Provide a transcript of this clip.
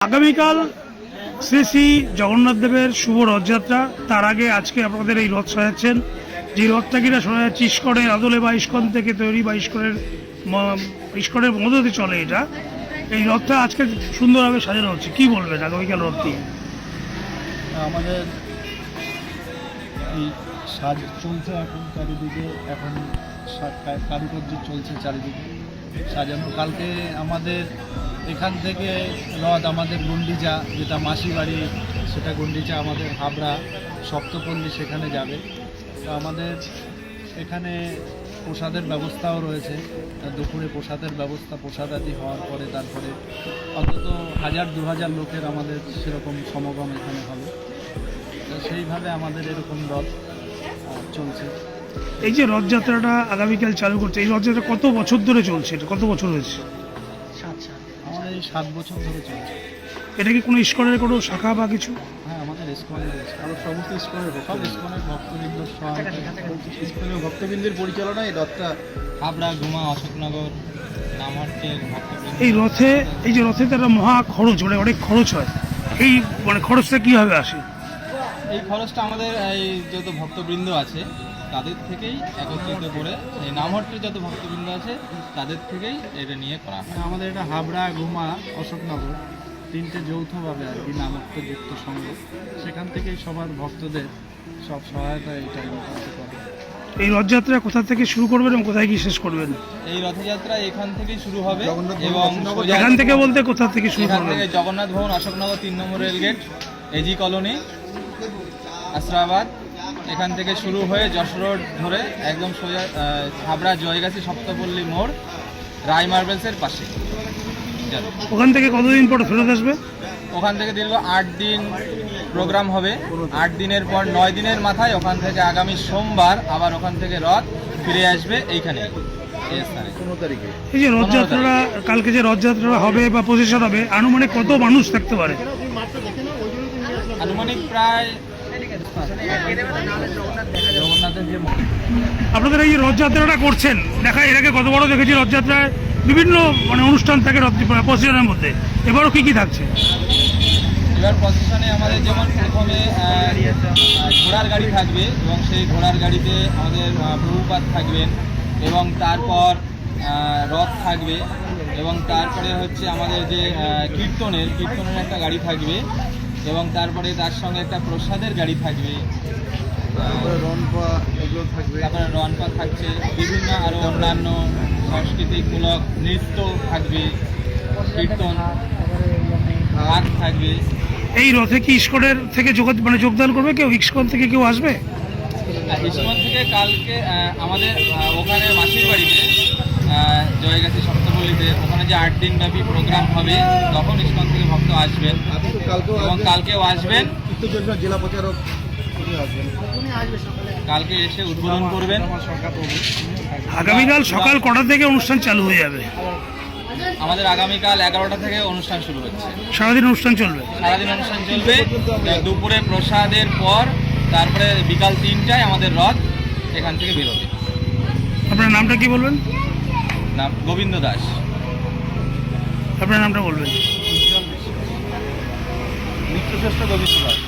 আগামীকাল শ্রী শ্রী জগন্নাথ দেবের শুভ রথযাত্রা। তার আগে আজকে আপনাদের এই রথ সাজাচ্ছেন, যে রথটা কিনা শোনা যাচ্ছে ইস্কনের আদলে বা ইস্কন থেকে তৈরি বা ইস্কনের মদতে চলে। এই রথটা আজকে সুন্দরভাবে সাজানো হচ্ছে। কি বলবেন আগামীকাল রথ নিয়ে? আমাদের এই সাজ চলছে এখন চারিদিকে, এখন কারুকার্য চলছে চারিদিকে সাজানো। কালকে আমাদের এখান থেকে রথ আমাদের গন্ডিচা, যেটা মাসি বাড়ি, সেটা গন্ডিচা আমাদের হাবড়া সপ্তপল্লী, সেখানে যাবে। তো আমাদের এখানে প্রসাদের ব্যবস্থাও রয়েছে। দুপুরে প্রসাদের ব্যবস্থা, প্রসাদাদি হওয়ার পরে তারপরে অন্তত 1000-2000 লোকের আমাদের সেরকম সমাগম এখানে হবে। তো সেইভাবে আমাদের এরকম রথ চলছে। এই যে রথযাত্রাটা আগামীকাল চালু করছে, এই রথযাত্রা কত বছর ধরে চলছে? এটা কত বছর হয়েছে? আমাদের এই 7 বছর ধরে চলছে। এটা কি কোনো ইস্কনের কোনো শাখা বা কিছু? হ্যাঁ, আমাদের ইস্কনের রয়েছে। আরও সমস্ত ইস্কনের সব ইস্কনের ভক্তবৃন্দ, ইস্কনের ভক্তবৃন্দের পরিচালনায় এই রথটা হাবড়া, ঘুমা, অশোকনগর, নামহাটের ভক্তবৃন্দ। এই রথে, এই যে রথে তারা মহা খরচ, মানে অনেক খরচ হয়। এই মানে খরচটা কীভাবে আসে? এই খরচটা আমাদের এই যত ভক্তবৃন্দ আছে তাদের থেকেই একত্রিত করে, এই নামহট্টের যত ভক্তবৃন্দ আছে তাদের থেকেই এটা নিয়ে করা হয়। আমাদের এটা হাবড়া, ঘুমা, অশোকনগর তিনটে যৌথভাবে আর কি নামহট্ট যুক্ত সঙ্গ, সেখান থেকেই সবার ভক্তদের সব সহায়তা এটা করে। এই রথযাত্রা কোথা থেকে শুরু করবেন এবং কোথায় গিয়ে শেষ করবেন? এই রথযাত্রা এখান থেকেই শুরু হবে এবং এখান থেকে বলতে কোথা থেকে শুরু এখান করবেন? থেকে জগন্নাথ ভবন, অশোকনগর 3 নম্বর রেলগেট, এজি কলোনি, আশ্রাবাদ, এখান থেকে শুরু হয়ে যশোর রোড ধরে একদম সোজা হাবড়া জয়গাছি সপ্তপল্লী মোড়, রায় মার্বেলসের পাশে। ওখান থেকে কতদিন পর ফেরত আসবে? ওখান থেকে দীর্ঘ 8 দিন প্রোগ্রাম হবে। 8 দিনের পর 9 দিনের মাথায় ওখান থেকে আগামী সোমবার আবার ওখান থেকে রথ ফিরে আসবে এইখানে, এই স্থানে। 15 তারিখে এই যে রথযাত্রাটা কালকে যে রথযাত্রা হবে বা প্রসেশন হবে, আনুমানিক কত মানুষ থাকতে পারে? আনুমানিক প্রায় জগন্নাথের যে আপনাদের এই যে রথযাত্রাটা করছেন, দেখা এর আগে কত বড় দেখেছি রথযাত্রায় বিভিন্ন মানে অনুষ্ঠান থাকে রথ প্রসেশনের মধ্যে, এবারও কি কি থাকছে? এবার প্রসেশনে আমাদের যেমন প্রথমে ঘোড়ার গাড়ি থাকবে এবং সেই ঘোড়ার গাড়িতে আমাদের প্রভুপাদ থাকবেন এবং তারপর রথ থাকবে এবং তারপরে হচ্ছে আমাদের যে কীর্তনের একটা গাড়ি থাকবে এবং তারপরে তার সঙ্গে একটা প্রসাদের গাড়ি থাকবে, রনপা এগুলো থাকবে। তারপরে রনপা থাকছে, বিভিন্ন আরও অন্যান্য সাংস্কৃতিকমূলক নৃত্য থাকবে, কীর্তন, গান থাকবে। এই রথে কি ইস্কনের থেকে যোগদান করবে কেউ? ইস্কন থেকে কেউ আসবে? ইস্কন থেকে কালকে আমাদের ওখানে মাসির বাড়িতে জয়গাছি সপ্তপল্লীতে ওখানে যে 8 দিন ব্যাপী প্রোগ্রাম হবে, তখন ইস্কন থেকে ভক্ত আসবেন এবং কালকেও আসবেন। জেলা প্রচারক কালকে এসে উদ্বোধন করবেন। আগামীকাল সকাল কটা থেকে অনুষ্ঠান চালু হয়ে যাবে? আমাদের আগামীকাল 11টা থেকে অনুষ্ঠান শুরু হচ্ছে। সারাদিন অনুষ্ঠান চলবে? সারাদিন অনুষ্ঠান চলবে। দুপুরে প্রসাদের পর তারপরে বিকাল 3টায় আমাদের রথ এখান থেকে বেরোবে। আপনার নামটা কি বলবেন? নাম গোবিন্দ দাস। আপনার নামটা বলবেন? মিত্রশ্রেষ্ঠ গোবিন্দ দাস।